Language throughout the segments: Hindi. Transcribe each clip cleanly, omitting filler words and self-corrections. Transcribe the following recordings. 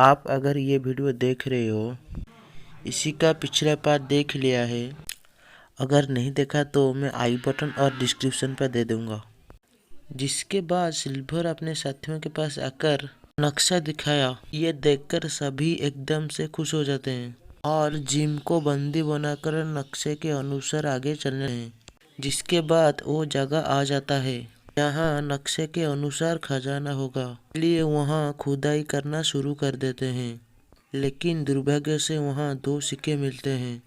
आप अगर ये वीडियो देख रहे हो, इसी का पिछला पार्ट देख लिया है। अगर नहीं देखा तो मैं आई बटन और डिस्क्रिप्शन पर दे दूंगा। जिसके बाद सिल्वर अपने साथियों के पास आकर नक्शा दिखाया। ये देखकर सभी एकदम से खुश हो जाते हैं और जिम को बंदी बनाकर नक्शे के अनुसार आगे चलने हैं। जिसके बाद वो जगह आ जाता है जहाँ नक्शे के अनुसार खजाना होगा, इसलिए वहाँ खुदाई करना शुरू कर देते हैं। लेकिन दुर्भाग्य से वहाँ 2 सिक्के मिलते हैं,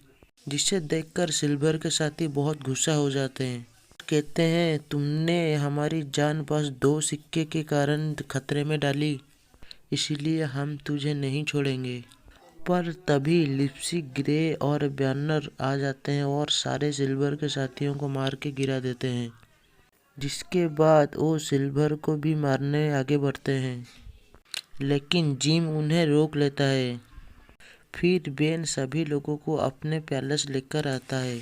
जिसे देखकर सिल्वर के साथी बहुत गुस्सा हो जाते हैं। कहते हैं, तुमने हमारी जान बस 2 सिक्के के कारण खतरे में डाली, इसीलिए हम तुझे नहीं छोड़ेंगे। पर तभी लिप्सी, ग्रे और बैनर आ जाते हैं और सारे सिल्वर के साथियों को मार के गिरा देते हैं। जिसके बाद वो सिल्वर को भी मारने आगे बढ़ते हैं, लेकिन जिम उन्हें रोक लेता है। फिर बेन सभी लोगों को अपने पैलेस लेकर आता है,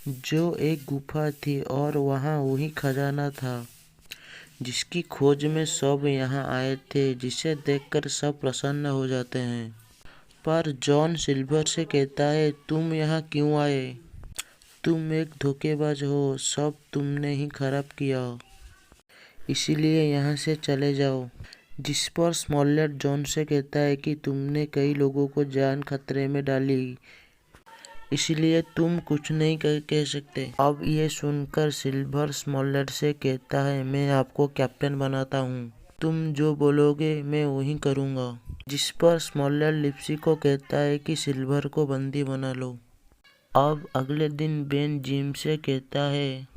जो एक गुफा थी और वहाँ वही खजाना था जिसकी खोज में सब यहाँ आए थे, जिसे देखकर सब प्रसन्न हो जाते हैं। पर जॉन सिल्वर से कहता है, तुम यहाँ क्यों आए? तुम एक धोखेबाज हो, सब तुमने ही खराब किया, इसीलिए यहाँ से चले जाओ। जिस पर स्मॉलेट जॉन से कहता है कि तुमने कई लोगों को जान खतरे में डाली, इसलिए तुम कुछ नहीं कह सकते। अब ये सुनकर सिल्वर स्मॉलेट से कहता है, मैं आपको कैप्टन बनाता हूँ, तुम जो बोलोगे मैं वही करूँगा। जिस पर स्मॉलेट लिप्सी को कहता है कि सिल्वर को बंदी बना लो। अब अगले दिन बेन जिम से कहता है,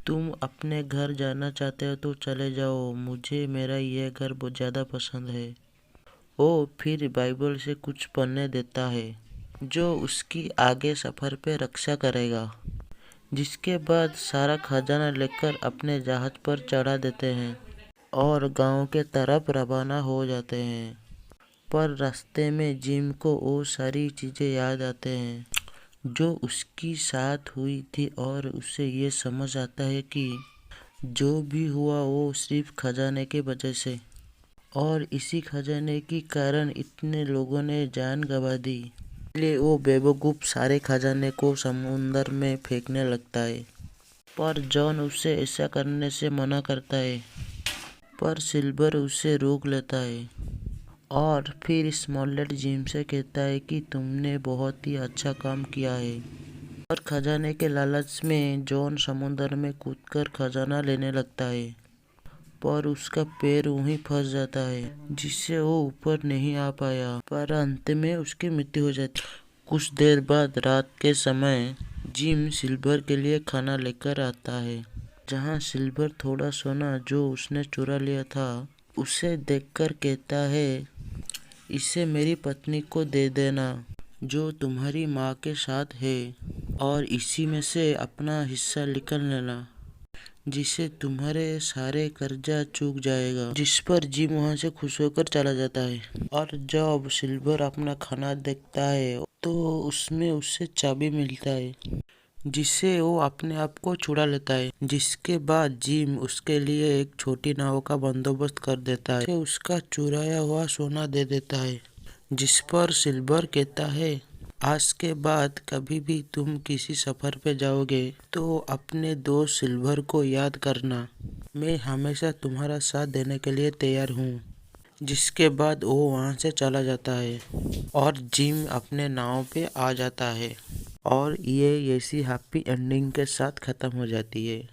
तुम अपने घर जाना चाहते हो तो चले जाओ, मुझे मेरा यह घर बहुत ज़्यादा पसंद है। वो फिर बाइबल से कुछ पढ़ने देता है, जो उसकी आगे सफ़र पे रक्षा करेगा। जिसके बाद सारा खजाना लेकर अपने जहाज पर चढ़ा देते हैं और गांव के तरफ रवाना हो जाते हैं। पर रास्ते में जिम को वो सारी चीज़ें याद आते हैं जो उसकी साथ हुई थी, और उसे ये समझ आता है कि जो भी हुआ वो सिर्फ खजाने के वजह से, और इसी खजाने के कारण इतने लोगों ने जान गंवा दी। इसलिए वो बेवकूफ़ सारे खजाने को समुंदर में फेंकने लगता है। पर जॉन उसे ऐसा करने से मना करता है, पर सिल्वर उसे रोक लेता है। और फिर स्मॉलेट जिम से कहता है कि तुमने बहुत ही अच्छा काम किया है। और खजाने के लालच में जॉन समुद्र में कूदकर खजाना लेने लगता है, पर उसका पैर वहीं फंस जाता है, जिससे वो ऊपर नहीं आ पाया। पर अंत में उसकी मृत्यु हो जाती है। कुछ देर बाद रात के समय जिम सिल्वर के लिए खाना लेकर आता है, जहाँ सिल्वर थोड़ा सोना जो उसने चुरा लिया था उसे देखकर कहता है, इसे मेरी पत्नी को दे देना जो तुम्हारी माँ के साथ है, और इसी में से अपना हिस्सा निकाल लेना, जिससे तुम्हारे सारे कर्जा चूक जाएगा। जिस पर जिम वहाँ से खुश होकर चला जाता है। और जब सिल्वर अपना खाना देखता है तो उसमें उससे चाबी मिलता है, जिससे वो अपने आप को छुड़ा लेता है। जिसके बाद जिम उसके लिए एक छोटी नाव का बंदोबस्त कर देता है, उसका चुराया हुआ सोना दे देता है। जिस पर सिल्वर कहता है, आज के बाद कभी भी तुम किसी सफर पे जाओगे तो अपने दोस्त सिल्वर को याद करना, मैं हमेशा तुम्हारा साथ देने के लिए तैयार हूँ। जिसके बाद वो वहाँ से चला जाता है और जिम अपने नाव पे आ जाता है, और ये ऐसी हैप्पी एंडिंग के साथ ख़त्म हो जाती है।